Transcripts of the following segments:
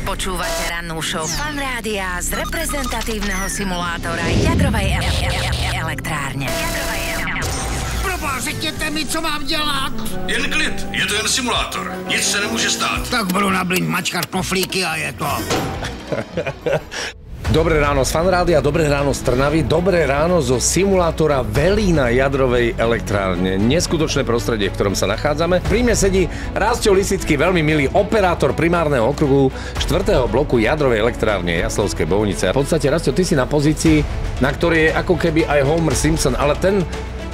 Počúvate rannú show Fan Rádia z reprezentatívneho simulátora jadrovej elektrárne. Proboha, řekněte mi, co mám dělat. Jen klid, je to jen simulátor. Nic se nemůže stát. Tak budu na blin mačkat knoflíky a je to. Dobré ráno z Fan Rádia, dobré ráno z Trnavy, dobré ráno zo simulátora Velína jadrovej elektrárne. Neskutočné prostredie, v ktorom sa nachádzame. Pri mne sedí Rásťo Lisický, veľmi milý operátor primárneho okruhu 4. bloku jadrovej elektrárne Jaslovskej Bohunice. A v podstate, Rásťo, ty si na pozícii, na ktorej je ako keby aj Homer Simpson, ale ten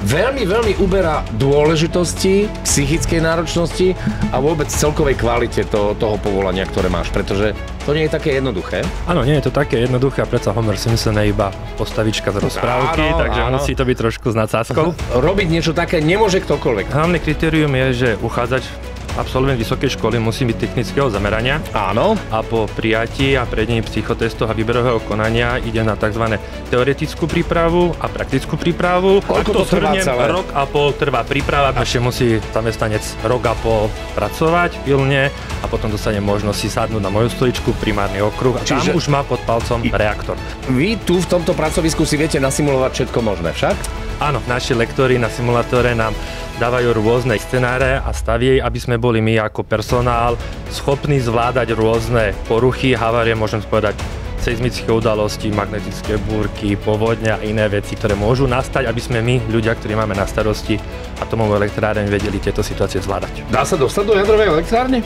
veľmi uberá dôležitosti, psychickej náročnosti a vôbec celkovej kvalite toho povolania, ktoré máš, pretože to nie je také jednoduché. Áno, nie je to také jednoduché a predsa Homer Simpson je iba postavička z rozprávky, takže musí to byť trošku s nadsázkou. Robiť niečo také nemôže ktokoľvek. Hlavné kritérium je, že uchádzač absolvent vysokej školy musí byť technického zamerania. Áno. A po prijatí a predení psychotestov a výberového konania ide na tzv. Teoretickú prípravu a praktickú prípravu. Koľko to trvá celé? Rok a pol trvá príprava. Ešte musí zamestnanec rok a pol pracovať pilne a potom dostane možnosť si sadnúť na moju stoličku, primárny okruh. A tam už má pod palcom reaktor. Vy tu v tomto pracovisku si viete nasimulovať všetko možné, však? Áno, naši lektori na simulátore nám dávajú rôzne scenáre a stavie, aby sme boli my ako personál schopní zvládať rôzne poruchy, havárie, môžem povedať, seizmické udalosti, magnetické búrky, povodne a iné veci, ktoré môžu nastať, aby sme my, ľudia, ktorí máme na starosti atomovú elektráreň, vedeli tieto situácie zvládať. Dá sa dostať do jadrovej elektrárne?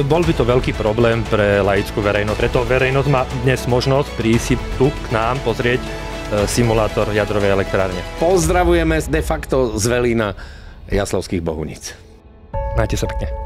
Bol by to veľký problém pre laickú verejnosť, preto verejnosť má dnes možnosť prísť si tu k nám pozrieť simulátor jadrovej elektrárne. Pozdravujeme de facto z Velína Jaslovských Bohunic. Majte sa pekne.